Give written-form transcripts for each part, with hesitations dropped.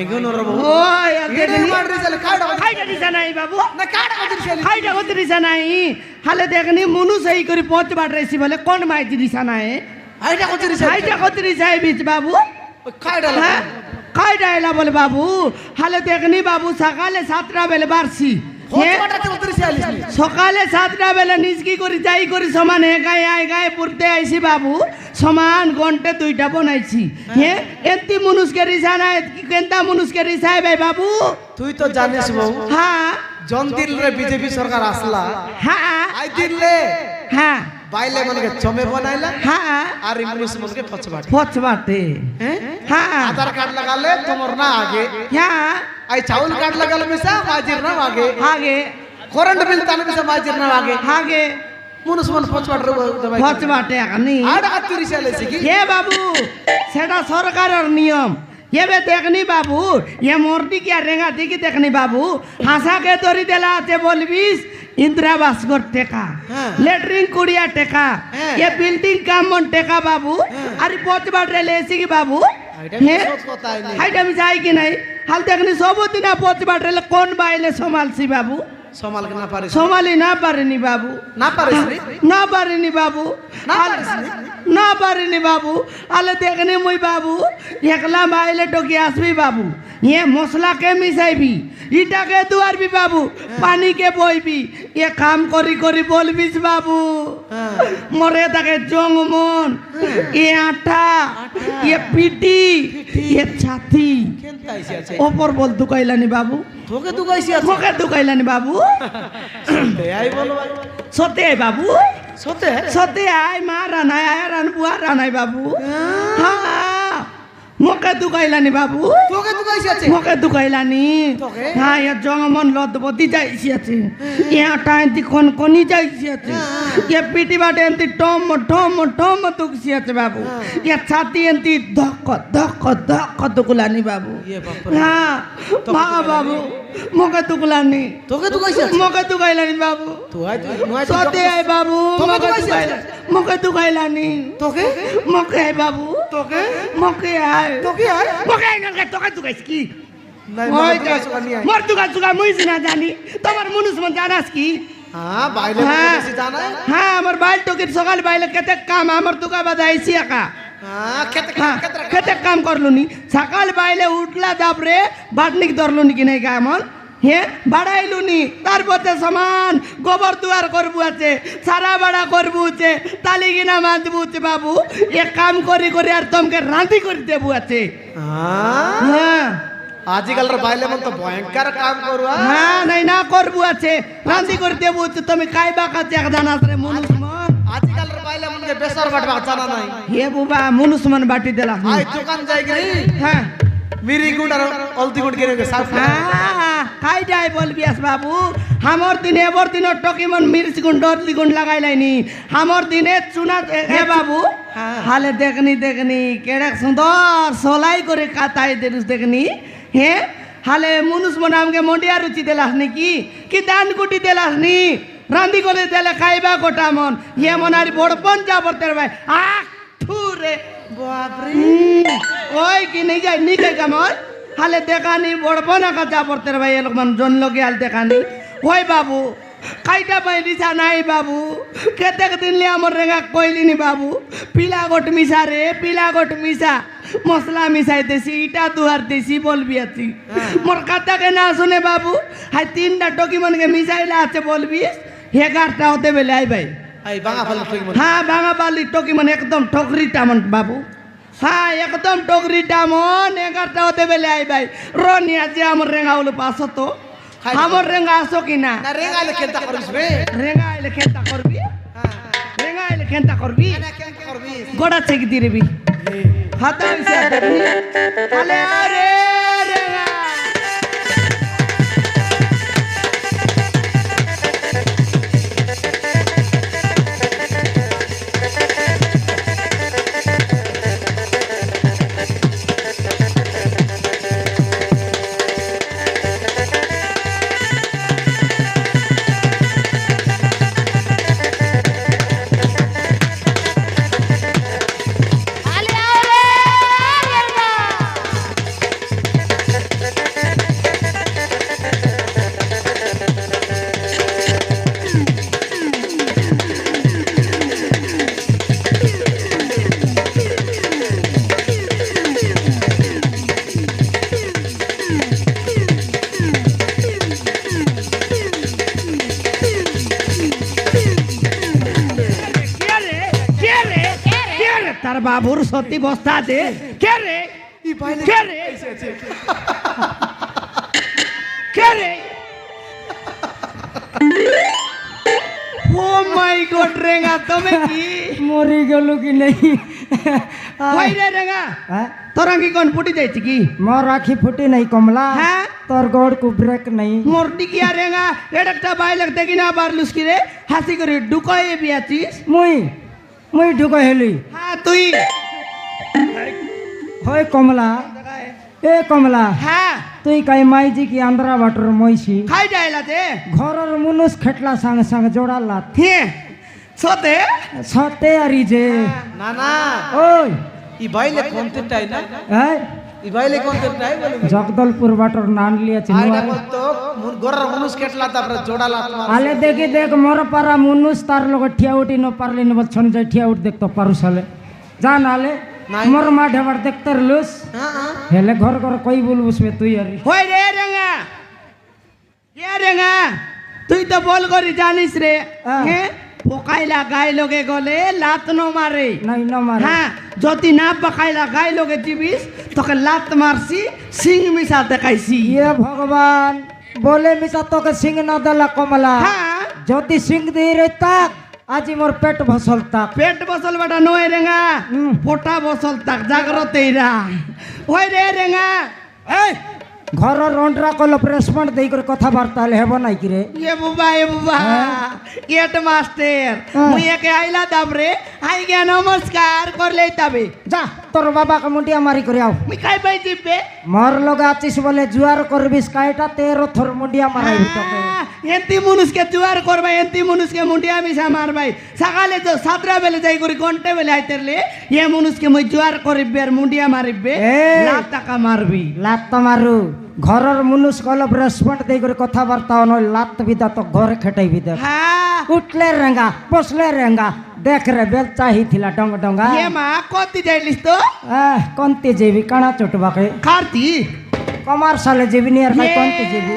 বাইগুন র বাবু ওই এডে মাররে চলে খাইটা দিছা নাই বাবু না কাড়া কত দিছালি খাইটা কত দিছা নাই হালে দেখনি মনু সেই করে পথ বাটরাইছি বলে কোন মাইতি দিছা নাই আইটা কত দিছালি খাইটা কত দিছা বিচ বাবু খাইডা হ্যাঁ খাইটা এলা বলে বাবু হালে দেখনি বাবু সকালে 7টা বেলে বারছি হটপাটাতে কত দিছালি সকালে 7টা বেলে নিজ কি করি যাই করি সমান গায়ে পুরতে আইছি বাবু সমান ঘন্টে 2টা বানাইছি হ্যাঁ এতি মনুষ্কে রিসা নাই কেনতা মনুষ্কে রিসাই ভাই বাবু তুই তো জানিস বাবু হ্যাঁ জন্তিল রে বিজেপি সরকার আসলা হ্যাঁ আই দিলে হ্যাঁ বাইলে মনকে চমে বানাইলা হ্যাঁ আর ইংলিশ মনকে পছবাট ফচ বাটে হ্যাঁ আধার কার্ড লাগালে তোমার না আগে হ্যাঁ আই চাউল কার্ড লাগালে মিসা মাজির না আগে আগে কারেন্ট বিল তানে মিসা মাজির না আগে আগে মনুষ মন পছবাট রে দবাই ফচ বাটে আনি আড় আত্রি চালে কি হে বাবু সেটা সরকারের নিয়ম এবে দেখনি বাবু এ মর্দি কি আর রেঙা দিকে দেখনি বাবু হাসাকে ধরি দেলা আছে বলবিস ইন্দিরাবাস কর টেকা লেটরিন কুড়িয়া টেকা এ বিল্ডিং কামন টেকা বাবু আর পচবাট রেলে এসি কি বাবু হ্যাঁ হাইটা আমি যাই কি নাই হাল দেখনি সবদিন পচবাট রেলে কোন বাইলে সমালছি বাবু সমাল না পারিস সমালি না পারেনি বাবু না পারিস রে না পারিনি বাবু না পারিস রে না পারিনি বাবু আলে দেখনি মুই বাবু একলা মাইলে টকি আসবি বাবু এ মশলা কে মিশাইবি ইটাকে দুয়ারবি বাবু পানি কে বইবি এ কাম করি করি বলবিস বাবু মরে তাকে জংমন এ আটা এ পিটি এ ছাতি কেনতা আইছে আছে ওপর বল দুকাইলানি বাবু তোকে দুগাইছি আছে মোকে দুকাইলানি বাবু আই বলো ভাই সতে আয় বাবু সতে সতে আয় মা রানায় আয় রান বুয়া রানায় বাবু হ্যাঁ মোকে দুকাইলানি বাবু তোকে দুগাইছি আছে মোকে দুকাইলানি তোকে? হ্যাঁ এ জঙ্গমন লদবতি যাইছি আছে এ টাইন্তি কনি যাইছি আছে এ পিটি বাটে এন্তি টম টম টম দুকছি আছে বাবু এ ছাতি এন্তি ধক ধক ধক দুকুলানি বাবু ইয়ে বাপ হ্যাঁ মা বাবু মোকে দুকুলানি তোকে দুগাইছি আছে মোকে দুকাইলানি বাবু তো আই নয় সতে আয় বাবু মোকে দুকাইলানি তোকে মোকে আয় বাবু তোকে মোকে আয় তোকে আই মোকে আয় না তোকে দুকাইছ কি নাই ওই না দুগাইছি কানি আই মোর দুকা মুই না জানি তোমার মনুষ মন জানাস কি হ্যাঁ বাইলে হ্যাঁ। বেশি জানা হ্যাঁ আমার বাইল টকির সকাল বাইলে কেতে কাম আমার দুকা বাজাইছি একা হ্যাঁ খেতে হ্যাঁ খেতে কেতে কাম করলুনি সকাল বাইলে উঠলা দাপরে বাটনিক ধরলুনি কি নাই গামন হে বাড়াইলুনি তারপরে সমান গোবর দুয়ার করবু আছে সারা বাড়া করবু আছে তালি গিনা মানবু আছে বাবু এ কাম করি করি আর তোমাকে রাঁধি করে দেবু আছে হ্যাঁ হ্যাঁ আজকাল র বাইলে মন তো ভয়ঙ্কর কাম করবা হ্যাঁ নাই না করবু আছে রাঁধি করে দেবু আছে তুমি খাইবা কাছে এক দানা রে মনুষ মন আজকাল র বাইলে মন কে বেসর বাটবা জানা নাই হে বুবা মনুষ মন বাটি দিলা আই দোকান যাই গই হ্যাঁ মিরি গুড আর অলতি গুড কেনে সাফ খাই যাই বলবি আস বাবু আমার দিনে এবার দিন টকি মন মির্চ গুণ ডরলি গুণ লাগাই লাইনি আমার দিনে চুনা হে বাবু হালে দেখনি কেড়ে সুন্দর সলাই করে কাতাই দেনুস দেখনি হে হালে মনুষ মনে আমাকে মন্ডিয়া রুচি দিলাস নি কি দান কুটি দিলাস নি রান্ধি করে দিলে খাইবা গোটা মন ইয়ে মন আর বড় পঞ্চা পড়তে ভাই আখ থুরে বাপরে ওই কি নি যাই কেমন হালে দেখানি বড় না কাঁচা পড়তে ভাই এরকম জন লোকে হাল দেখানি ওই বাবু খাইটা পাই দিছা নাই বাবু কেতেক দিনলে আমার রেঙা কইলিনি বাবু পিলা গোট মিশা মশলা মিশাইতেছি ইটা দুহার দেছি বলবি আছি মোর কাতাকে না শুনে বাবু হাই 3টা টকি মনকে মিশাইলা আছে বলবিস 11টা হতে বেলে আই ভাই আই বাঙা ফল টকি মন হ্যাঁ বাঙা বালি টকি মানে একদম ঠকরিটা মন বাবু হ্যাঁ একদম টকরিটা মন 11টা হতে বেলে আই ভাই রনি আছে আমার রেঙা হলো 500 তো আমার রেঙা আসো কিনা না রেগালে কেনতা করিস বে রেঙা আইলে খেতা করবি হ্যাঁ রেঙা আইলে খেতা করবি না কেনতা করবিস গোড়া চেক দিবি হাতা হইছে দেখনি আলে আরে রেঙা বাবুর সত্যি বস্তা আছে কে রে ই বাইলে কে রে কে রে ও মাই গড রেঙ্গা তুমি কি মরি গেল কি নেই কই রে রেঙ্গা তোরা কি কোন ফুটি যাইছি কি মোর আখি ফুটি নাই কমলা হ্যাঁ তোর গোড় কু ব্রেক নাই মোর টিকিয়া রেঙ্গা এটা একটা বাইলক দেখি না পারলুস কি রে হাসি করে ঢুকাই বিয়াছিস মুই ঢুকাই হেলি হ্যাঁ তুই হয় কমলা এ কমলা হ্যাঁ তুই কাই মাইজি কি আন্ধ্রা বাটর মইছি খাই যাইলাতে ঘরের মুনুষ খেটলা সঙ্গে সঙ্গে জোড়ালা হে সতে সতে আরি যে না না ওই ই বাইলে কোনতেটাই না এই ই বাইলে কোনতেটাই বলি জগদলপুর বাটর নান লিয়েছি আইনা বলতো মুন গরর মানুষ কেটলা তারপরে জোড়ালা আলে দেখি দেখ মোর পারা মুনুষ তার লগে ঠিয়া উঠি ন পারলি ন বলছন যাই ঠিয়া উঠ দেখতো পারু সালে জান আলে মোর মা ঢেবার দেখতে লুস হ্যাঁ হেলে ঘর ঘর কই বলবুসবে তুই আরি হই রে রেঙ্গা কে রেঙ্গা তুই তো বল করি জানিস রে হে পোকাইলা গাই লগে গলে লাত ন মারে নাই ন মারে হ্যাঁ যদি না পকাইলা গাই লগে দিবিস তোকে লাত মারছি সিং মিশা দেখাইছি ইয়ে ভগবান বলে মিশা তোকে সিং না দেলা কমলা হ্যাঁ যদি সিং দিয়ে রে তাক আজি মোর পেট ভসল তাক পেট বসল বেটা নয় রেঙ্গা পোটা বসল তাক জাগ্রত রা ওই রে রেঙ্গা এই ঘরর রন্ডরা কল রেসপন্ড দেই করে কথাবার্তা হলে হেব নাই কি রে এ বুবা গেট মাস্টার মুই একে আইলা দাবরে আই গে নমস্কার করলে তবে যা তোর বাবাকে মুন্ডিয়া মারি করে আও মুই খাই পাই জিপে মোর লগে আছিস বলে জুয়ার করবিস কাইটা 13 থর মুন্ডিয়া মারাইবি তোকে এন্তি মনুষকে জুয়ার করবা এন্তি মনুষকে মুন্ডিয়া মিশা মারবাই সকালে তো 7 বেলে যাই করি ঘন্টা বেলে আইতেরলে এ মনুষকে মুই জুয়ার করিবে আর মুন্ডিয়া মারিবে লাখ টাকা মারবি লাত মারু ঘরর মুনুষ কল রেসপন্ড দেই করে কথাবার্তা নয় লাত বিদা তো ঘরে খেটাইবি দেখ হ্যাঁ উঠলে রেঙ্গা বসলে রেঙ্গা দেখ রে বেল চাহি থিলা ডঙ্গ ডঙ্গা এ মা কতি যাইলিস তো কোনতে যাবি কানা চটবাকে খারতি কমার সালে যাবি নি আর কোনতে যাবি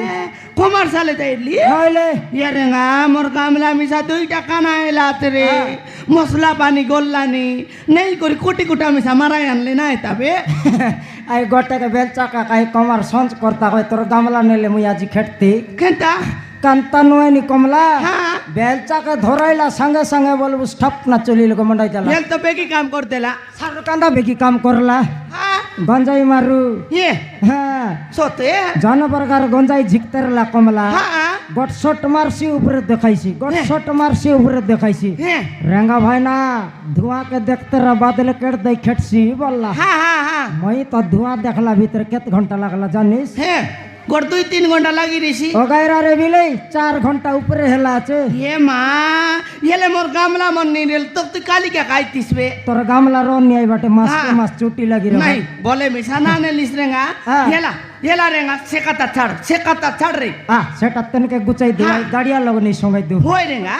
কুমার সালে যাইলি নইলে ইয়ে রেঙ্গা মোর গামলা মিশা 2 টাকা না এলাত রে মশলা পানি গল্লানি নেই করি কোটি কোটা মিশা মারাই আনলে না তবে আই গোটাকে বেল চাকা কাই কমার সঞ্চ করতা হয় তোর গামলা নেলে মুই আজি খেটতি কেনতা কান্তা নয়নি কমলা হ্যাঁ বেল চাকা ধরাইলা সঙ্গে সঙ্গে বলবু স্টপ না চলিল গো মন্ডাই দিলা এল তো বেকি কাম করতেলা সার কান্দা বেকি কাম করলা হ্যাঁ গঞ্জাই মারু ইয়ে হ্যাঁ সতে জন প্রকার গঞ্জাই ঝিকতেরলা কমলা হ্যাঁ গট শট মারছি উপরে দেখাইছি গট শট মারছি উপরে দেখাইছি হ্যাঁ रेंगा भाई ना धुआं के देखते रह बादल केट दे खेटसी बोला হ্যাঁ হ্যাঁ হ্যাঁ मई तो धुआं देखला भीतर केत घंटा लगला जानिस হ্যাঁ গোট 2-3 ঘন্টা লাগি রেছি ओ गायरा रे बिले 4 घंटा ऊपर हेला আছে এ মা এলে মোর গামলা মন নি রেল তো তুই কালিকা খাইতিসবে तोर गामला रोन नी आई बाटे मास के हाँ। मास चुटी लगी रे নাই বলে মিশা না নেলিস রেঙ্গা हाँ। এলা এলা রেঙ্গা সেকাতা ছাড় রে आ सेटा तन के गुचाई दे हाँ। गाड़िया लगनी संगाई दू হই রেঙ্গা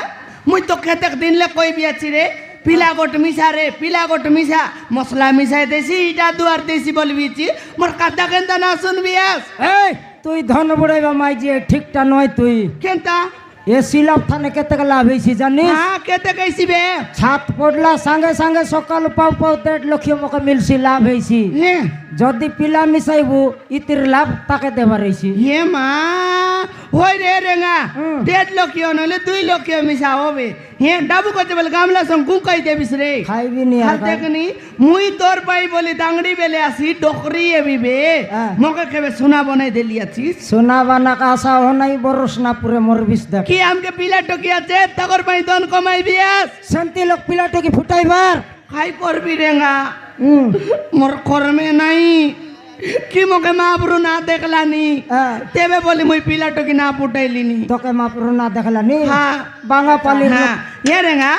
মুই তো খেতে দিনলে কই বিয়াছি রে পিলা গোট মিশা রে পিলা গোট মিশা মশলা মিশাই দেছি ইটা দুয়ার দেছি বলবিছি মোর কথা কেনতা না শুনবিয়াস ए তুই ধন বড়াইবা মাই যে ঠিকটা নয় তুই কেনতা এ সিলাপ থানে কেতে লাভ হইছি জানিস হ্যাঁ কেতে কইছিবে ছাত পড়লা সঙ্গে সঙ্গে সকাল পাও পাও 1.5 লক্ষ মকে মিলছি লাভ হইছি হ্যাঁ যদি পিলা মিশাইবু ইতির লাভ তাকে দেবার হইছি হে মা হই রে রেঙ্গা হুম। 1.5 লক্ষ নলে 2 লক্ষ মিশা হবে হে ডাবু কতে বলে গামলা সং গুকাই দেবিস রে খাইবি নি আর হাল দেখনি মুই তোর পাই বলি দাংড়ি বেলে আসি ডকরি এবিবে হ্যাঁ। মকে কেবে সোনা বনাই দেলি আছিস সোনা বানা কাসা হ নাই বরস না পুরে মরবিস দেখ কি আমকে পিলা টকি আছে তগর পাই দন কমাই বিয়াস শান্তি লোক পিলাটো কি ফুটাইবার খাই করবি রেঙ্গা হুম মোর কর্মে নাই কি মকে মাবরু না দেখলানি তেবে বলি মুই পিলা টকি না ফুটাইলিনি তোকে মাপুর না দেখলা নি হ্যাঁ বাঙা পালি হ্যাঁ এ রেঙ্গা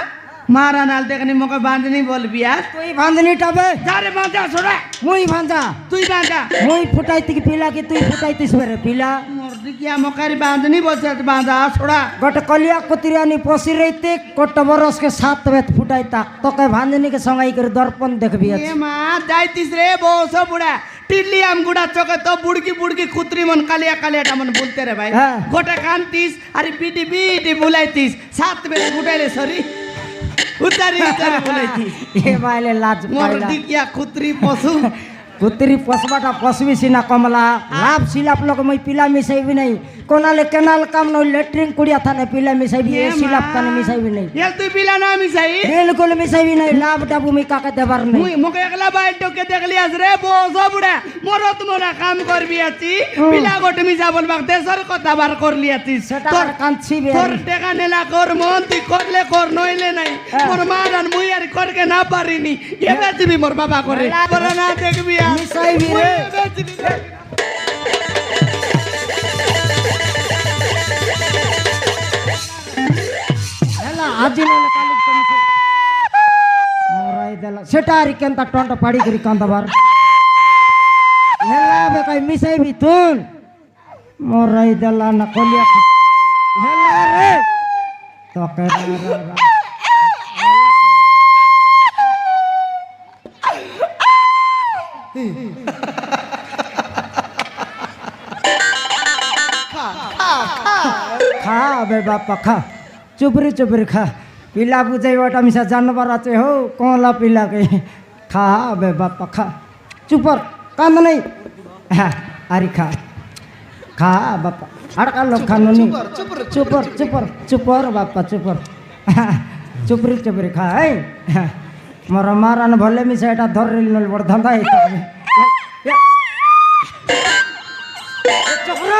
মারা নাল দেখনি মকে বাঁধনি বলবি আর তুই ভান্দনি টাবে যারে বাঁধা ছোড়া মুই ভান্দা তুই বাঁধা মুই ফুটাইতি কি পিলা কি তুই ফুটাইতিস বেরে পিলা মোর দিকিয়া মকারি বাঁধনি বলছে বাঁধা ছোড়া গট কলিয়া কুতিরানি পসি রইতে কত বরস के 7 বেত ফুটাইতা তোকে ভান্দনি के संगाई कर दर्पण देखबी এ মা যাইতিস রে বস বুড়া টিল্লি আম গুড়া চকে তো বুড়কি বুড়কি খুত্রি মন কালিয়া কালিয়াটা মন বলতে রে ভাই গোটা কান্তিস আরে বিটি বিটি বুলাইতিস 7 বেত ফুটাইলে সরি উতারি উতারি বলেছি এ বাইলে লাজ মোর পাইলা দিকিয়া খুত্রি পশু কুতরি পশবাটা পশবি সিনা কমলা লাভ সিলাপ লোক মই পিলা মিশাইবি নাই কোনালে কেনাল কাম নই লেট্রিন কুড়িয়া থানে পিলা মিশাইবি এ সিলাপ কানে মিশাইবি নাই এল তুই পিলা না মিশাই বিলকুল মিশাইবি নাই লাভটা ভূমি কাকে দেবার নাই মুই মুকে একলা বাইর ডকে দেখলি আজ রে বস বুড়া মরত মোরা কাম করবি আছি পিলা গট মিশা বলবাক দেশর কথা বার করলি আছি সেটা আর কাঁদছি বে তোর টাকা নেলা কর মন তুই করলে কর নইলে নাই মোর মা আর মুই আর করকে না পারিনি এ বেচবি মোর বাবা করে তোরা না দেখবি আর মিশাইবি রে বেচবি হেলা আজি নলে কালি কমছে মোরাই দেলা সেটা আর কেনতা টন্ট পাড়ি করি কান্দাবার হেলা বে কই মিশাইবি তুন মোরাই দেলা না কলিয়া হেলা রে তোকে খা বে বাপা খা চুপরি চুপরি খা পিলা বুঝাইবাটা মিশা জানবার আছে হো কলা পিলাকে খা বে বাপা খা চুপর কান্দ নেই হ্যাঁ আরে খা খা বাপা আড়কা লোক খানো নি চুপর চুপর চুপর বাপা চুপর চুপরি চুপরি খা এই মোর মারান ভলে মিশা এটা ধরিল নল বড় ধান্দা এই চক্র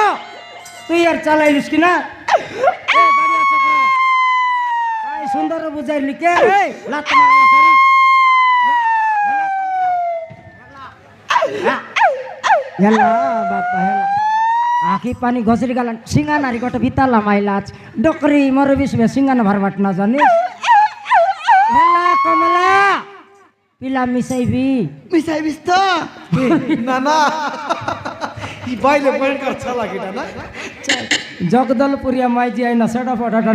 তুই আর চালাইলিস কিনা সুন্দর বুঝাইলি কে লাত মারলা সারি হেলা বাপা হেলা আখি পানি ঘসরি গালান সিঙ্গা নারী গট ভিতালা মাইলাচ ডকরি মর বিসবে সিঙ্গান ভারবাট না জানি হেলা কমলা পিলা মিশাইবি মিশাইবিস তো না না ই বাইলে ভয়ঙ্কর চালা কিটা না জগদলপুরিয়া মাইজি আইনা সেটা ফটাটা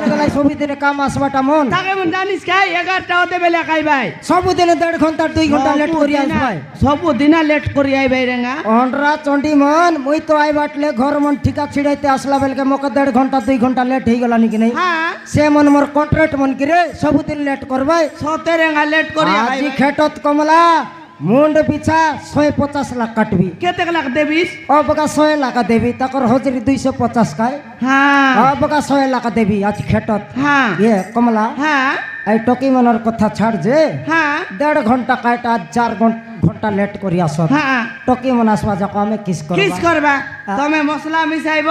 নয় সবুদিনে কাম আসবাটা মন তাকে মন জানিস খাই 11টা হতে বেলা খাই ভাই সবুদিনে 1.5 ঘন্টা 2 ঘন্টা লেট করি আসবাই সবদিনা লেট করি আই ভাই রেঙ্গা অনরা চন্ডি মন মুই তো আই বাটলে ঘর মন ঠিকা ছিড়াইতে আসলা বেলকে মকে 1.5 ঘন্টা 2 ঘন্টা লেট হই গলা নাকি নাই হ্যাঁ সে মন মোর কন্ট্রাক্ট মন কি রে সবুদিন লেট করবাই সতে রেঙ্গা লেট করি আই আজি খেটত কমলা মুন্ড পিছা 150 লাখ কাটবি কেতে লাখ দেবিস অবকা 100 লাখ দেবি তাকর হজরি 250 কাই হ্যাঁ অবকা 100 লাখ দেবি আজ খেটত হ্যাঁ ইয়ে কমলা হ্যাঁ এই টকি মনের কথা ছাড় যে হ্যাঁ 1.5 ঘন্টা কাটা 4 ঘন্টা লেট করি আসত হ্যাঁ টকি মন আসবা যাক আমি কিস করবা কিস করবা তুমি মশলা মিশাইব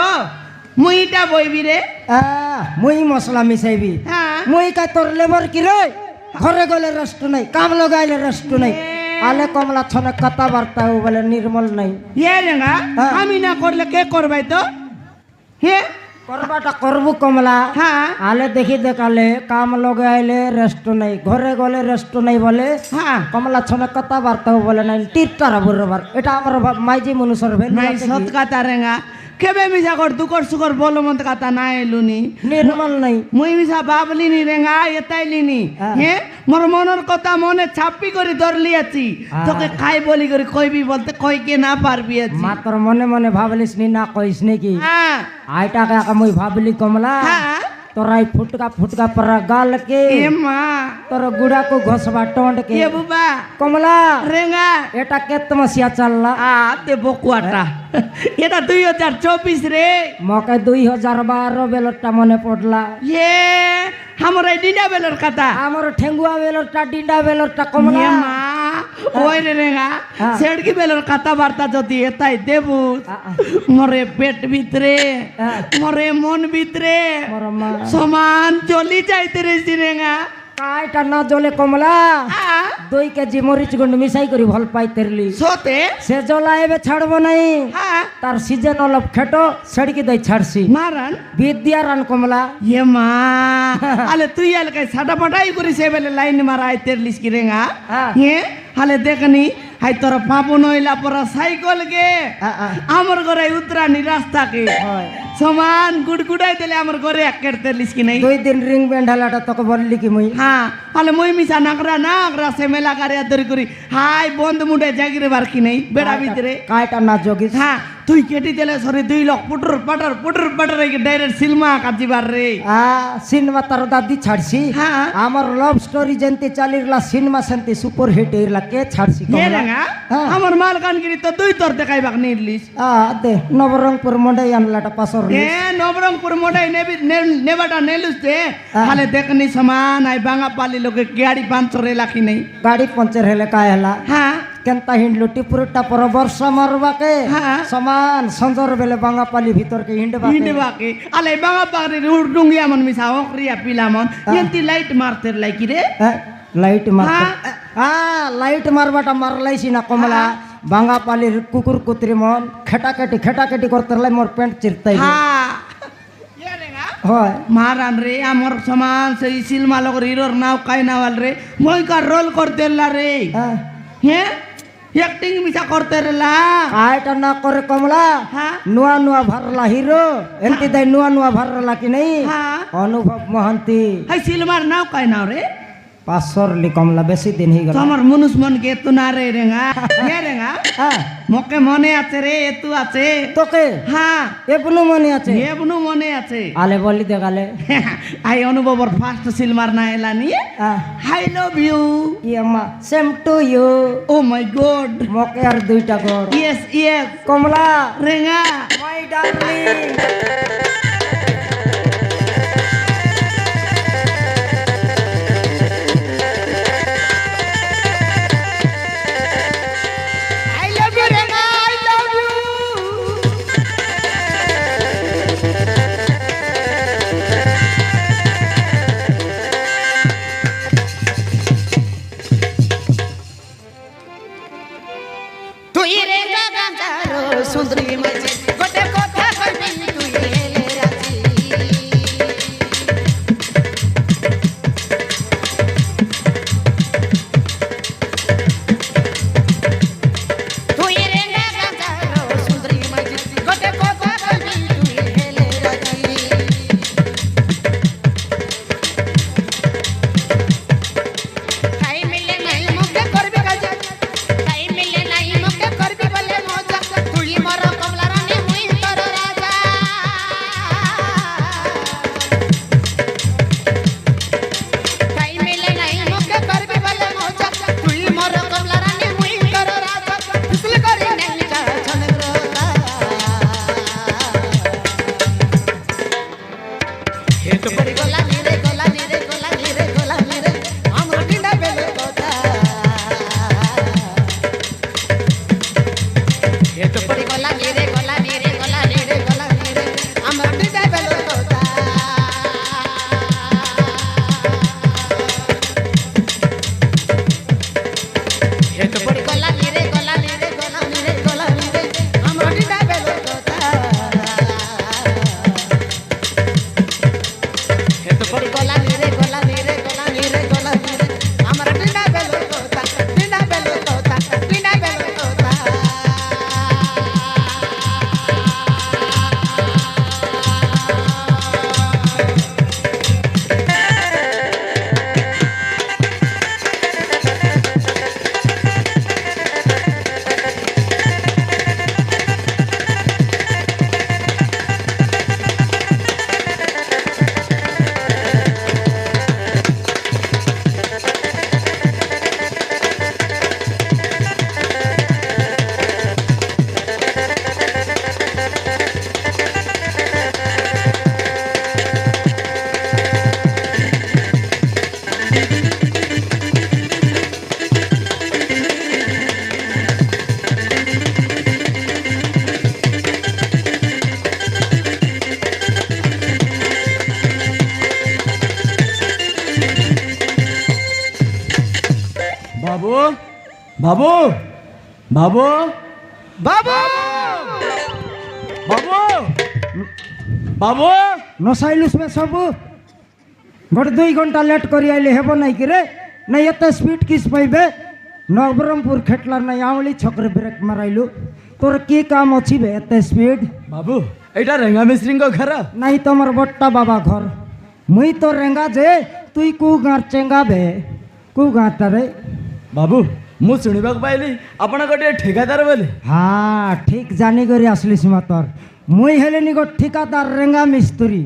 মুইটা বইবি রে মুই মশলা মিশাইবি হ্যাঁ মুই কাই তোর লেবার কি রে ঘরে গলে রেস্ট নাই কাম লগাইলে রেস্ট নাই আলে কমলা ছনে কথা বার্তা বলে নির্মল নাই ইয়ে রেঙ্গা হ্যাঁ। আমি না করলে কে করবাই তো হে করবাটা করবো কমলা হ্যাঁ আলে দেখি দেখালে কাম লগাইলে রেস্ট নাই ঘরে গলে রেস্ট নাই বলে হ্যাঁ কমলা ছনে কথা বার্তা বলে নাই টিটটারা বরাবর এটা আমার মাইজি মনুষ্যর ভেল নাই সৎ কথা রেঙ্গা কেবে মিশা কর দুকর সুকর বলো মত কথা না এলুনি নির্মল নাই মুই মিশা ভাবলিনি রেঙ্গা এতাইলিনি হ্যাঁ। হে মোর মনের কথা মনে ছাপি করে ধরলি আছি হ্যাঁ। তোকে খাই বলি করে কইবি বলতে কইকে না পারবি আছি মাত্র মনে মনে ভাবলিস নি না কইস নাকি হ্যাঁ আইটাকে মুই ভাবলি কমলা হ্যাঁ তোরাই ফুটকা ফুটকা पर गाल के এ মা তোর গুড়া को घोसबा टोंड के এ বুবা কমলা রেঙ্গা এটা কেত মসিয়া চাললা তে বকুয়াটা এটা 2024 রে মকে 2012 বেলটা মনে পড়লা ইয়ে আমার এই ডিডা বেলর কথা আমার ঠেঙ্গুয়া বেলটা ডিন্ডা বেলটা কমলা ইয়ে মা ওই রে রেঙ্গা হ্যাঁ। সেড়কি বেলর কথা বার্তা যদি এতাই দেবু আ, আ, মরে পেট ভিতরে হ্যাঁ। মরে মন ভিতরে মোর মা সমান চলি যাইতে রে রেঙ্গা কাইটা না জলে কমলা 2 কেজি মরিচ গুন্ড মিশাই করি ভাল পাই তেরলি সতে সে জলা এবে ছাড়বো নাই হ্যাঁ তার সিজন অলপ খেটো সেড়কি দই ছাড়ছি মারান বিদ্যা রান কমলা ইয়ে মা আলে তুই আলে কাই সাটা পাটাই করি সে বেলে লাইন মারা আইতের লিস কি রেঙ্গা হ্যাঁ। হে হালে দেখনি হাই তোর পাপু নইলা পরা সাইকেল গে আমার ঘরে উতরানি রাস্তা কে হয় সমান গুড়গুড়াই দিলে আমার ঘরে এক কেটতে লিস কি নাই 2 দিন রিং ব্যান্ড হালাটা তোকে বললি কি মুই হ্যাঁ আলে মই মিশা নাকরা সে মেলা কারে আদর করি হাই বন্ধ মুডে জাগিরে বার কি নাই বেড়া ভিতরে কাইটা না জগিস হ্যাঁ তুই কেটি দিলে সরি 2 লাখ পুটুর পাটার ডাইরেক্ট সিনেমা কাজিবার রে সিনেমা তার দাদি ছাড়ছি হ্যাঁ। আমার লভ স্টোরি যেমতি চালিরলা সিনেমা সেমতি সুপার হিট এরলা কে ছাড়ছি হে রেঙ্গা হ্যাঁ। আমার মালকানগিরি তো 2 তোর দেখাইবাক নিলিস দে নবরঙ্গপুর মন্ডাই আনলাটা পাশর এ নবরঙ্গপুর মোড়াই নেবাটা নেলুস দে খালে দেখনি সমান আই বাঙা পালি লোকে গাড়ি 500 রে লাখি নাই গাড়ি পঞ্চার হেলে কায় হেলা হ্যাঁ কেনতা হিন্ডলু টিপুরটা পর বর্ষা মারবাকে হ্যাঁ। সমান সঞ্জর বেলে বাঙাপালি ভিতরকে হিন্ডবাকে হিন্দিবাকে আলে বাঙা পারি রুডুঙ্গি আমন মিছা অক্রিয়া পিলামন এন্তি লাইট মারতে লাইকি রে লাইট মার হ্যাঁ। লাইট মারবাটা মারলাইছি না কমলা বাঙাপালির কুকুর কুতরি মন খেটাকেটি করতে লাই মোর প্যান্ট চিরতাই হ্যাঁ ইয়ে রেঙ্গা হয় মারান রে আমার সমান সেই সিলমা লগর হিরোর নাও কাই নাওয়াল রে মই কার রোল করতে লা রে হ্যাঁ হ্যাঁ অ্যাক্টিং মিছা করতে রেলা আয়টা না করে কমলা হ্যাঁ নূয়া ভারলা হিরো এমতি দাই নূয়া ভারলা কি নাই হ্যাঁ অনুভব মহান্তি হাই সিলমার নাও কাই নাও রে পাঁচশোর কমলা বেশি দিন হয়ে গেল তোমার মনুষ মন কে তু না রে রেঙ্গা হে রেঙ্গা হ্যাঁ মকে মনে আছে রে এতু আছে তোকে হ্যাঁ এপনো মনে আছে এবনু মনে আছে আলে বলি দেখালে আই অনুভবর ফার্স্ট সিলমার না এলানি আই লাভ ইউ ইয়ামা same to you oh my god মকে আর দুইটা ঘর ইয়েস কমলা রেঙ্গা my darling I love you রেঙ্গা I love you তুই রে গাঞ্জারো সুন্দরী মাঝে গোটে কথা কইবি তুই এলে রাজি তুই রে গাঞ্জারো সুন্দরী মাঝে গোটে কথা কইবি তুই এলে রাজি টাইম মিলে নাই মুখে করবি কাজ টাইম মিলে নাই মুখে করবি বলে মজা তুই মর কমলা রানী মুই তোর রাজা টাইম মিলে নাই মুখে করবি বলে মজা তুই মর কমলা রানী মুই তোর রাজা ফুসল করি নাই যা ছনগ্রতা হে তো পড়ি গলা নিরে গলা নিরে গলা নিরে গলা নিরে আমার ডিন্ডা বেলে কথা হে তো পড়ি গলা নিরে গলা নিরে গলা নিরে গলা নিরে আমার ডিন্ডা বেলে কথা হে তো পড়ি গলা নিরে গলা নিরে গলা নিরে গলা নিরে আমার ডিন্ডা বেলে কথা হেতু পড়ি গলা নিরে গলা নিরে গলা নিরে গলা নিরে আমার ডিন্ডা বেলো তোতা ডিন্ডা বেলো তোতা ডিন্ডা বেলো তোতা বাবু বাবু বাবু বাবু বাবু বাবু নসাইলুস মে সবু গোটে 2 ঘন্টা লেট করি আইলে হেব নাই কি রে নাই এত স্পিড কিস পাইবে নবরঙ্গপুর খেটলা নাই আউলি ছকরে ব্রেক মারাইলু তোর কি কাম অছি বে এত স্পিড বাবু এইটা রেঙ্গা মিশ্রিঙ্গ ঘর নাই তোমার বট্টা বাবা ঘর মুই তো রেঙ্গা যে তুই কু গাঁর চেঙ্গা বে কু গাঁটা রে বাবু ମୁଁ ଶୁଣିବାକୁ ପାଇଲି ଆପଣ ଗୋଟିଏ ଠିକାଦାର ବୋଲି। হ্যাঁ ঠিক জানি করে আসলিস মাতর মুই হেলে নিগো ঠিকাদার রেঙ্গা মিস্ত্রি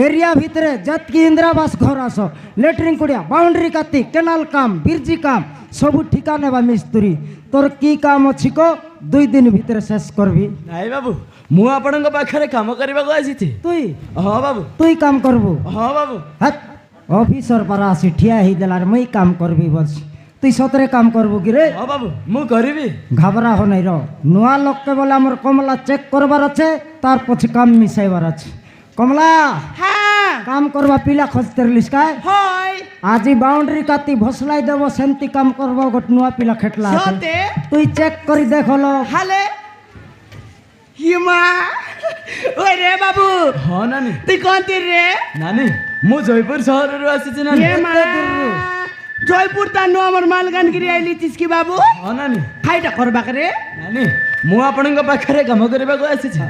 এরিয়া ভিতরে যতকি ইন্দিরাবাস ঘর আস লেট্রিন কুড়িয়া বাউন্ডারি কাটি কেনাল কাম বিরজি কাম সবু ঠিকা নেবা মিস্ত্রি তোর কি কাম অছি কো 2 দিন ভিতরে শেষ করবি ନାଇଁ ବାବୁ ମୁଁ ଆପଣଙ୍କ ପାଖରେ କାମ କରିବାକୁ ଆସିଛି। তুই ହଁ ବାବୁ তুই কাম করবু ହଁ বাବୁ হ্যাঁ অফিসর পারা আসি ঠিয়া হই দেলার মুই কাম করবি বলছি তুই সতরে কাম করবু কি রে ହଁ ବାବୁ ମୁଁ କରିବି। ঘাবরা হো নাই র নূয়া লোককে বলে আমার কমলা চেক করবার আছে তার পছে কাম মিশাইবার আছে কমলা হ্যাঁ কাম করবা পিলা খোঁজতে রলিস কায় হয় আজি বাউন্ডারি কাটি ভসলাই দেব সেমতি কাম করব গোট নূয়া পিলা খেটলা আছে সতে তুই চেক করি দেখলো হালে হিমা ওই রে বাবু ହଁ ନାନୀ তুই কোনটি রে ନାନୀ ମୁଁ ଜୟପୁର ସହରରୁ ଆସିଛି ନାନୀ। হিমা জয়পুর তানু আমার মালকানগিরি আইলিছিস কি বাবু ହଁ ନାନୀ খাইটা করবা রে ନାନୀ ମୁଁ ଆପଣଙ୍କ ପାଖରେ କାମ କରିବାକୁ ଆସିଛି।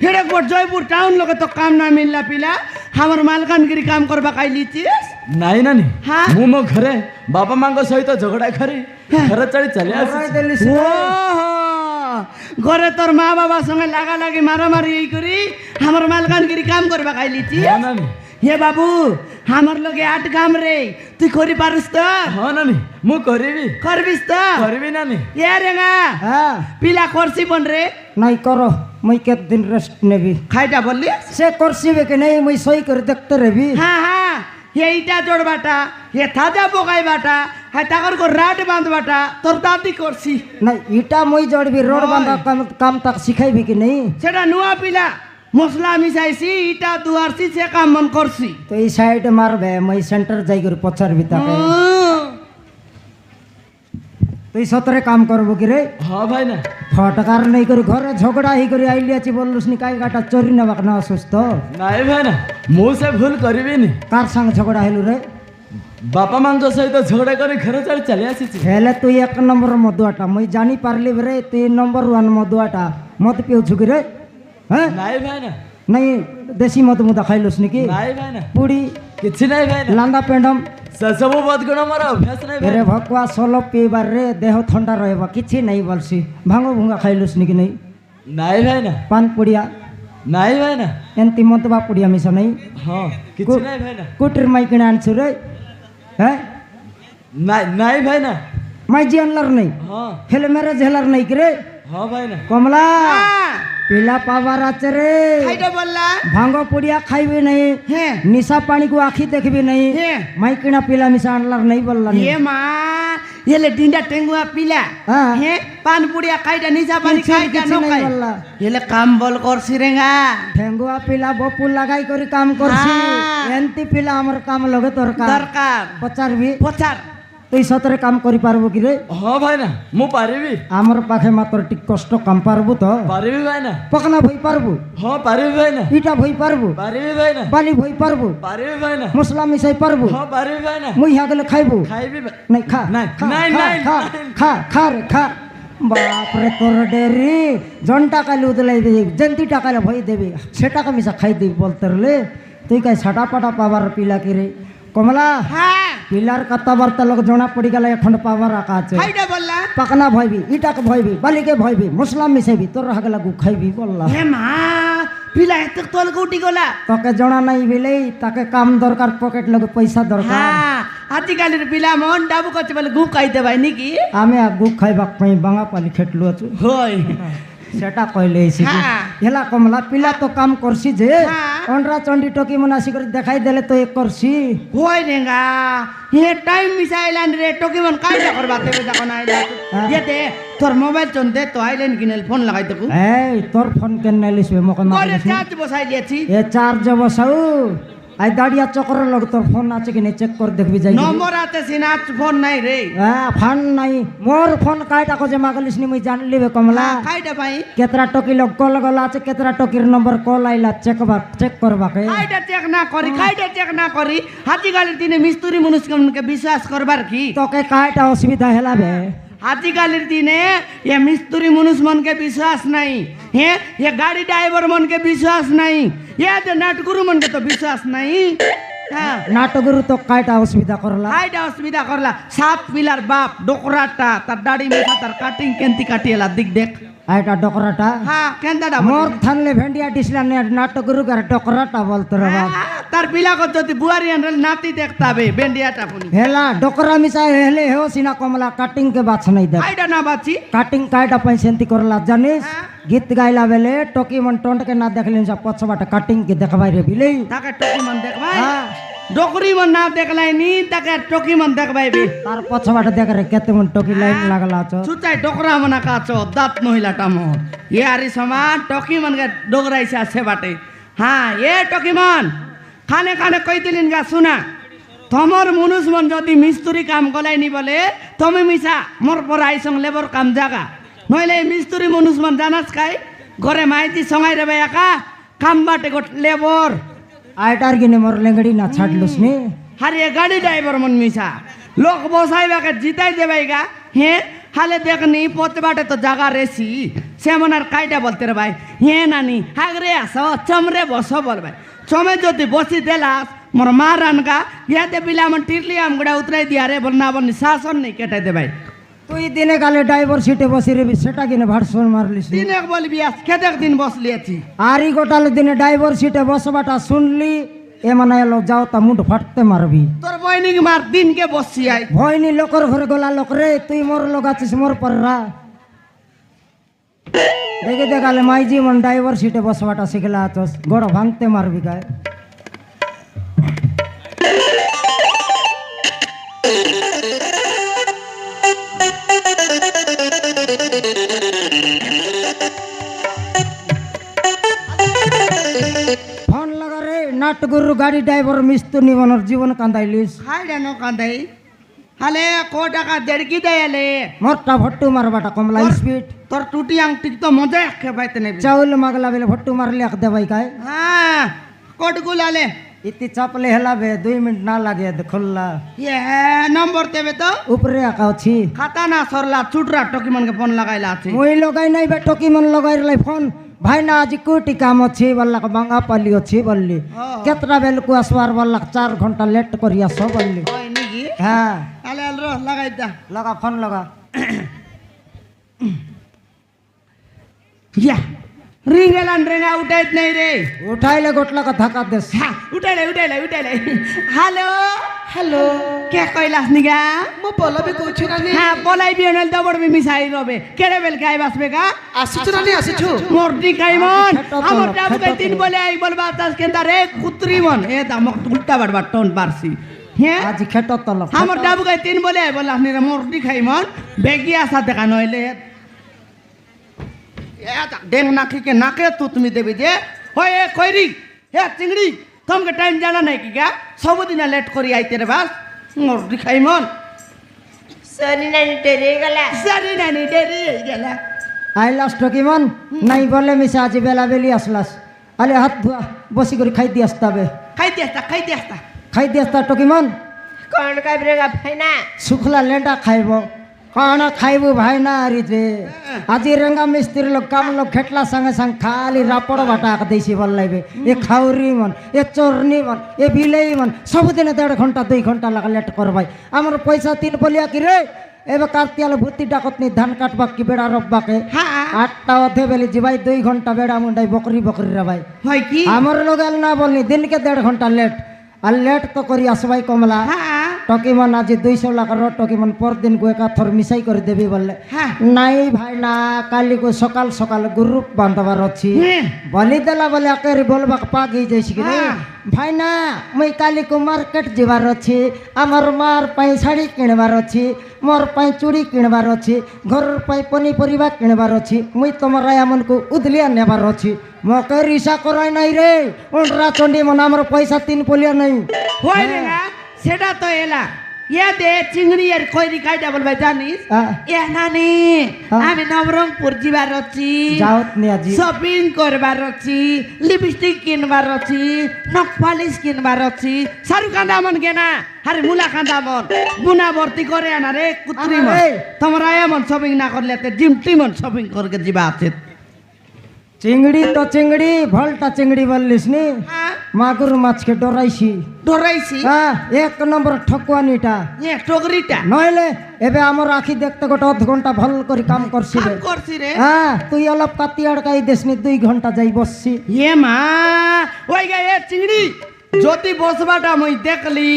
হেড়ে কোট জয়পুর টাউন লোকে তো কাম না মিললা পিলা আমার মালকানগিরি কাম করবা আইলিছিস ନାଇଁ ନାନୀ ହଁ? ମୁଁ ମୋ ଘରେ ବାପା ମାଙ୍କ ସହିତ ଝଗଡ଼ା କରି ଘର ଛାଡ଼ି ଚାଲି ଆସିଛି। দেলিস ওহো ঘরে তোর মা বাবার সঙ্গে লাগালাগি মারামারি এই করি আমার মালকানগিরি কাম করবা আইলিছিস ହଁ ନାନୀ হে বাবু আমার লগে আট কাম রে তুই করি পারিস তো ହଁ ନାନୀ ମୁଁ କରିବି করবিস তো କରିବି ନାନୀ। এ রেঙা হ্যাঁ পিলা করছি বন রে নাই করো মুই কেত দিন রেস্ট নেবি খাইটা বললি সে করছিবে কি নাই মুই সই করে দেখতে রবি হ্যাঁ হ্যাঁ এইটা জোড়বাটা এ থাজা পকাইবাটা হ্যাঁ তাকর কো রাট বাঁধবাটা তোর দাদি করছি নাই ইটা মুই জড়বি রোড বাঁধা কাম তাক শিখাইবি কি নাই সেটা নুয়া পিলা মশলা মিশাইছি ইটা দুয়ারছি সে কাম মন করছি তো এই সাইডে মারবে মুই সেন্টার যাই করে পচারবি তাকে তুই সতরে কাম করবো কি রে ହଁ ଭାଇନା ফটকার নেই করে ঘরে ঝগড়া হই করে আইলি আছি বললুস নি কাই গাটা চোরি নেবাক না অসুস্থ ନାଇଁ ଭାଇନା ମୁଁ ସେ ଭୁଲ କରିବିନି। কার সঙ্গে ঝগড়া হইলু রে ବାପା ମାଙ୍କ ସହିତ ଝଗଡ଼ା କରି ଘର ଛାଡ଼ି ଚାଲି ଆସିଛି। হেলে তুই 1 নম্বর মদুয়াটা মুই জানি পারলি রে তুই নম্বর 1 মদুয়াটা মদ পিউছু কি রে হ্যাঁ ନାଇଁ ଭାଇନା নাই দেশি মদ মুদা খাইলুস নাকি ନାଇଁ ଭାଇନା পুড়ি କିଛି ନାଇଁ ଭାଇନା লান্দা পেন্ডম ସେସବୁ ବଦଗୁଣ ମୋର ଅଭ୍ୟାସ ନାଇଁ এরে ଭାଇନା। ভকুয়া সল পিবার রে দেহ ঠান্ডা রহব কিছু নাই বলছি ভাঙো ভুঙ্গা খাইলুস নাকি নাই ନାଇଁ ଭାଇନା পান পুড়িয়া ନାଇଁ ଭାଇନା এনতি মতবা পুড়িয়া মিশা নাই ହଁ କିଛି ନାଇଁ ଭାଇନା কুটির মাই কিনে আনছু রে হ্যাঁ ନାଇଁ ଭାଇନା মাই জি আনলার নাই ହଁ হেলে ম্যারেজ হেলার নাই কি রে ହଁ ଭାଇନା কমলা পিলা পাবার আছে রে খাইটা বললা ভাঙ্গ পুড়িয়া খাইবি নাই হ্যাঁ নিশা পানি কো আখি দেখবি নাই হ্যাঁ মাই কিনা পিলা মিশা আনলার নাই বললা এ মা এলে ডিন্ডা টেঙ্গুয়া পিলা হ্যাঁ। হ্যাঁ পান পুড়িয়া খাইটা নিজা পানি কিছু- খাইটা কিছু নাই নখাই বললা। এলে কাম বল করছি রেঙা ঠেঙ্গুয়া পিলা বপুল লাগাই করে কাম করছি হ্যাঁ। এনতি পিলা আমার কাম লগে দরকার দরকার পচারবি পচার তুই সতরে কাম করি পারবো কি রে ହଁ ভাইନା ମୁଁ ପାରିବି আমার পাখে মাত্র টিক কষ্ট কাম পারবো তো ପାରିବି ଭାଇନା পকনা ভই পারবো ହଁ ପାରିବି ଭାଇନା ইটা ভই পারবো ପାରିବି ଭାଇନା বালি ভই পারবো ପାରିବି ଭାଇନା মশলা মিশাই পারবো ହଁ ପାରିବି ଭାଇନା মুই হাগলে খাইবো ଖାଇବି নাই খা নাই, খা, নাই, খা, নাই, খা, নাই। খা খা রে খা বাপরে তোর ডেরি জনটা কালে উদলাই দেবি জেন্তি টাকালে ভই দেবি সেটাকে মিশা খাই দিবি বলতে রলে তুই কাই ছাটা পাটা পাবার পিলা কি রে কমলা হ্যাঁ পিলার কথাবার্তা লোক জনা পড়ি গেল এখন পাবার আঁকা আছে খাইটা বললা পাকনা ভয়বি ইটাকে ভয়বি বালিকে ভয়বি মশলা মিশাইবি তোর হাগলা গু খাইবি বললা হে মা পিলা এত তল উঠি গলা তোকে জনা নাই বিলেই তাকে কাম দরকার পকেট লগে পয়সা দরকার হ্যাঁ আজিকালির পিলা মন ডাবু করছে বলে গু খাইতে ভাই নাকি আমি আর গু খাইবা পাই বাঙা পালি খেটলু আছু হই সেটা কইলে হ্যাঁ। হেলা কমলা পিলা তো কাম করছি যে হ্যাঁ। অন্ডরা চন্ডি টকি মনে আসি করে দেখাই দেলে তো এক করছি হই রেঙ্গা হে টাইম মিসাইলান রে টকি মন কাইটা করবা তেবে যখন আইলা হ্যাঁ। যেতে তোর মোবাইল চন্দে তো আইলেন কিনেল ফোন লাগাই দেবো এই তোর ফোন কেন নাইলিস মকে পরে চার্জ বসাই দিয়েছি এ চার্জ বসাও আই দাঁড়িয়া চক্র লগ তোর ফোন আছে কি চেক করে দেখবি যাই নম্বর আছে সিনা ফোন নাই রে হ্যাঁ ফোন নাই মোর ফোন কাইটা কো যে মাগলিস নি মুই জানলি বে কমলা কাইটা ভাই কেতরা টকি লগ কল গলা আছে কেতরা টকির নম্বর কল আইলা চেক করবা কে কাইটা চেক না করি কাইটা চেক না করি আজিকালির দিনে মিস্ত্রি মনুষ্যকে বিশ্বাস করবার কি তোকে কাইটা অসুবিধা হেলাবে আজিকালির দিনে এ মিস্ত্রি মনুষ মনকে বিশ্বাস নাই হ্যাঁ এ গাড়ি ড্রাইভার মনকে বিশ্বাস নাই এ যে নাটগুরু মনকে তো বিশ্বাস নাই হ্যাঁ। নাটগুরু তো কাইটা অসুবিধা করলা হাইটা অসুবিধা করলা 7 পিলার বাপ ডোকরাটা তার দাড়ি মেশা তার কাটিং কেন্তি কাটিয়েলা দিক দেখ আইটা ডকরাটা হ্যাঁ কেন্দাটা মোর থানলে ভেন্ডিয়া ডিসলা নে নাটগুরু আর ডকরাটা বলতো রে বাপ তার বিলাকত যদি বুয়ারি আনলে নাতি দেখতে হবে বেন্ডিয়াটা পুনি হেলা ডকরা মিশা হেলে হেও সিনা কমলা কাটিং के बात नहीं दे হাইটা না বাচি काटिंग काइटा पैसेंती करला जानिस हाँ। गीत गाइला बेले टोकी मन टोंट के ना देखलिन सब पछबाट काटिंग के देखबाई रे बिले তাকে টকি মন দেখবাই हाँ ডোকরি মন না দেখলাই নি তাকে টকি মন দেখবাই বি तार पछबाट देख रे केते मन टोकी लाइन लागला छ সুচাই ডোকরা মনা কাছো দাঁত মহিলাটা মো ইয়ারি সমান টকি মন কে ডোগরাইছে আছে বাটে হ্যাঁ এ টকি মন খানে খানে কই দিলিন গা শুনা তোমার মনুষ মন যদি মিস্ত্রি কাম গলাই নি বলে তুমি মিছা মোর পর আইসং লেবর কাম জাগা নইলে মিস্ত্রি মনুষ মন জানাস কাই ঘরে মাইতি সঙ্গাই রে একা কাম বাটে গট লেবর आइटार गिने मोर लेंगड़ी ना छाडलुस नि हारे गाड़ी ड्राइवर मन मिसा लोक बसाइबा के जिताई देबाइगा हे हाले देखनी पोते बाटे तो जागा रेसी सेमनार काइटा बोलते रे भाई हे नानी हागरे आसो चमरे बसो बोल भाई चमे जति बसी देलास मोर मारानका याते बिला मन टिरली आम गुडा उतराई दिया रे बोलना बोलनी शासन नहीं केटाई दे भाई তুই দিনে কালে ড্রাইভার সিটে বসি রে সেটা কিনে ভাড়সন মারলিস दिन एक बोल बियास केतेक दिन बस लिएছি আরি গোটালে দিনে ড্রাইভার সিটে বসবাটা শুনলি এ মানে এলো যাও তা মুড ফাটতে মারবি তোর বইনি কি মার दिन के बसছি আই ভয়নি লোকর ঘরে গলা লোক রে তুই মোর লগাছিস মোর পররা দেখে দেখালে মাইজি মন ড্রাইভার সিটে বসবাটা শিখলা আছস গোড় ভাঙতে মারবি গায় ফোন লাগা রে নাটগুরু গাড়ি ড্রাইভার মিস্তু নিবনর জীবন কান্দাইলিস হাই ডানো কাঁদাই হালে কো টাকা দেড়কি দেয়ালে মোরটা ভট্টু মারবাটা কমলা স্পিড তোর টুটি আংটি তো মজা একে পাইতে নেবে চাউল মাগলা বেলে ভট্টু মারলে এক দেবাই কায় হ্যাঁ কোট গুলালে ইতি চাপলে হেলাবে 2 মিনিট না লাগে খুললা ये नंबर देबे तो উপরে আঁকা অছি खाता ना सरला चुटरा टकी मन के फोन लगाइला আছে মুই লগাই নাই বে টকি মন লগাই লাই ফোন ভাই না আজ কোটি কাম ଅଛି বললা বাঙ্গা পালি ଅଛି বললি কেতরা বেলকু আসবার বললা 4 ঘন্টা লেট করি আস বললি ওই নিকি হ্যাঁ আলে আলরো লাগাই দা লগা ফোন লগা या रिंगेलान रेंगा उठाइत नाही रे উঠাইলে গোটলা কা ধাক্কা দেস हा उठाइले हेलो हेलो के कइलास निगा ମୁଁ ପଲବି କହୁଛି ନାନୀ हा बोलाई बिनल दबड़ में मिसाई रबे केड़े बेल काय बासबे का ଆସିଛୁ ନାନୀ ଆସିଛୁ मोरटी काइमन फेटो हमर तलो, टाप फेटो के तीन तलो। बोले आई बोलबा तास केंदा रे कुत्री मन ए दामक उल्टा बाड़बा टोन पारसी हे আজ খেট তল हमर टाप के तीन बोले आई बोला नि मोरटी खाइमन बेगिया सा देखा नइले ए ता डेंग नाकी के नाके तू तुमी देबी जे होय ए कोइरी हे चिंगड़ी तुमके टाइम जाना नहीं कि क्या सब दिन लेट करी आइते रे बास मोरटी खाइमन सरी नानी टेरे गला सारी नानी डेरी गेला আইলাস টকি মন নাই বলে মিশা আজ বেলা বেলি আসলাস আলে হাত ধোয়া বসি করে খাই দিয়াস তবে খাই দিয়াস্তা টকি মন कौन का ब्रेगा फाइना শুখলা লেন্ডা খাইব কଣ খাইবু ভাই না আরিতে আজি রেঙ্গা মিস্ত্রি লোক কাম লোক খেটলা সঙ্গে সঙ্গে খালি রাপড় বাটা দেইছি বল লাইবে এ খাউরি মন এ চোরনি মন এ বিলেই মন সবদিনে 1.5 ঘন্টা 2 ঘন্টা লাগা লেট করবাই আমার পয়সা 3 বলিয়া কি রে এবে কার্তিয়ালে ভূতি ডাকতনি ধান কাটবা কি বেড়া রব্বাকে হ্যাঁ 8টা অধে বেলি জিবাই 2 ঘন্টা বেড়া মুন্ডাই বকরি বকরি রে ভাই হয় কি আমার লোগাল না বলনি দিনকে 1.5 ঘন্টা লেট আর লেট তো করি আসবাই কমলা হ্যাঁ টকি মন আজ 200 লাখর টকি মন পর দিন গো একা থর মিসাই করে দেবি বললে হ্যাঁ নাই ভাই না কালি গো সকাল সকাল গ্রুপ বান্ধবার অছি হ্যাঁ। বলি দেলা বলে আকের বলবা পাগি যাইছি কি হ্যাঁ। ভাই না মুই কালি কো মার্কেট যাবার অছি আমার মার পাই শাড়ি কিনবার অছি মোর পাই চুড়ি কিনবার অছি ঘর পাই পনিপরিবা কিনবার অছি মুই তোমার এমন কো উদলিয়া নেবার অছি মকে রিসা করাই নাই রে ওনরা চন্ডি মন আমার পয়সা 3 পলিয়া নাই হয় রে না সেটা তো এলা ইয়া দে চিংড়ি আর কইরি কাইটা বলবা জানিস এ নানি আমি নবরঙ্গপুর যাবার আছি যাওত নি আজি শপিং করবার আছি লিপস্টিক কিনবার আছি নখ পালিশ কিনবার আছি সারু কান্দা মন কেনা আরে মুলা কান্দা মন বুনা ভর্তি করে আনা রে কুত্রি মন আরে। তোমরা এমন শপিং না করলে তে জিমটি মন শপিং করকে যাবা আছে চিংড়ি তো চিংড়ি ভলটা চিংড়ি বললিস নি হ্যাঁ মাগুর মাছকে ডরাইছি ডরাইছি হ্যাঁ 1 নম্বর ঠকুয়ানিটা টগরিটা নইলে এবে আমার আখি দেখতে গোটা অধ ঘন্টা ভাল করে কাম করছি রে করছি রে হ্যাঁ তুই অলপ কাতি আড়কাই দেশনি 2 ঘন্টা যাই বসছি এ মা ওই গা এ চিংড়ি যদি বসবাটা মই দেখলি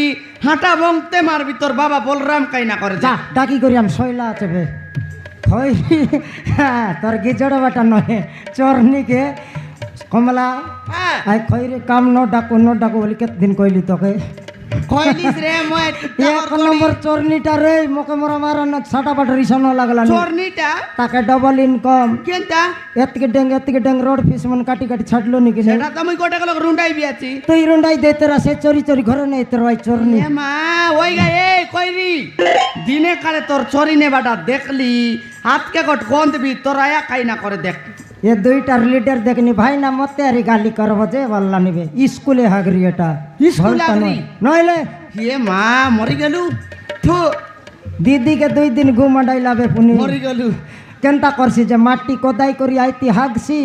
হাঁটা বংতে মারবি তোর বাবা বলরাম কাই না করে যা ডাকি করি আম শৈলা আছে বে হই হ্যাঁ তোর গিজড় বাটা নহে চরনিকে কমলা হ্যাঁ আই খইরে কাম ন ডাকু বলি কেত দিন কইলি তোকে কইলিস রে মই 1 নম্বর চরনিটা রে মোকে মোরা মারান ছাটা বাটারি সানো লাগলা চোরনিটা তাকে ডবল ইনকাম কেনটা এতকে ডেং রোড ফিস মন কাটি কাটি ছাড়লো নি কিনে সেটা তো মই গোটা গেল রুন্ডাই বিয়াছি তুই রুন্ডাই দে তেরা সে চোরি চোরি ঘরে নেই তোর ওই চরনি এ মা ওই গা এ কইরি দিনে কালে তোর চরি নেবাটা দেখলি হাতকে কট গন্ধ বি তোর আয়া কাই না করে দেখ এ দুইটার লিডার দেখনি ভাই না মতে আরি গালি করব যে বললা নিবে স্কুলে হাগরি এটা স্কুলে হাগরি? নইলে এ মা মরি গেলু থু দিদিকে 2 দিন ঘুমাডাইলাবে পুনি মরি গেলু কেনটা করছি যে মাটি কোদাই করি আইতি হাগছি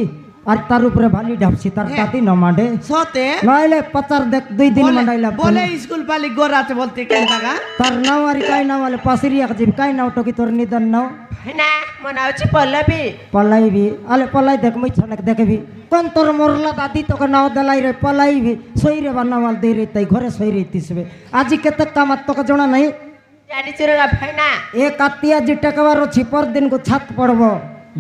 আর তার উপরে ভালি ঢাপছি তার তাতি ন মাডে সতে নইলে পচার দেখ 2 দিন মাডাইলা বলে স্কুল পালি গোর আছে বলতে কেন টাকা তার নাও আর কাই নাও বলে পাসিরি এক জিব কাই নাও টকি তোর নিদন নাও না মনে হচ্ছে পল্লবী পলাইবি আলে পলাই দেখ মই ছনক দেখবি কোন তোর মরলা দাদি তোকে নাও দেলাই রে পলাইবি সইরে বানাওয়াল দে রে তাই ঘরে সই রইতিসবে আজি কেতে কামাত তোকে জনা নাই জানিছি রে ভাই না এ কাতিয়া যে টাকাবার অছি পর দিন কো ছাত পড়ব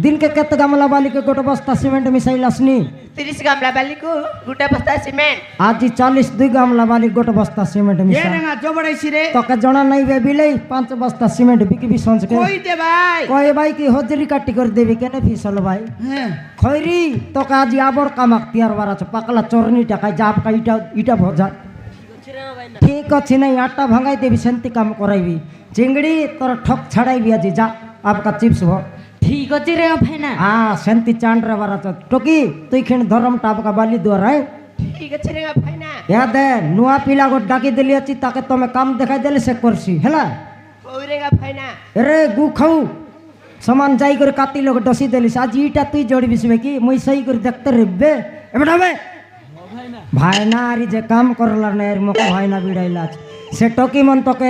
দিনকে কেতে গামলা বালিকে গোটা বস্তা সিমেন্ট মিশাইলাসনি 30 গামলা বালিকু গোটা বস্তা সিমেন্ট আজি 42 গামলা বালি গোটা বস্তা সিমেন্ট এ মিশা রেঙা জবড়াইছি রে তোকে জনা নাই বে বিলেই 5 বস্তা সিমেন্ট বিকিবি সঞ্চকে কই দে ভাই কয় ভাই কি হজরি কাটি করে দেবি কেন ফিসল ভাই হ্যাঁ খৈরি তোকে আজি আবর কামাক তিয়ার বার আছে পাকলা চরনি টাকায় জাপ কাইটা ইটা ভজা ঠিক আছে নাই আটা ভাঙাই দেবি সেন্তি কাম করাইবি চিংড়ি তোর ঠক ছাড়াইবি আজি যা আপকা চিপস ভ ঠিক আছে রে ভাই না হ্যাঁ সেন্তি চান্ডরা বার আছে টকি তুই খেন ধরম টাপকা বালি দুয়ার হ্যাঁ ঠিক আছে রে ভাই না ইয়া দে নুয়া পিলা গো ডাকি দিলি আছি তাকে তুমি কাম দেখাই দিলে সে করছি হেলা ওই রে ভাই না রে গু খাও সমান যাই করে কাতি লোক ডসি দিলিস আজ ইটা তুই জড়িবিসবে কি মুই সই করে দেখতে রেবে এবেটা বে ভাই না আরি যে কাম করলার না এর মুখ ভাই না বিড়াইলা সে টকি মন তোকে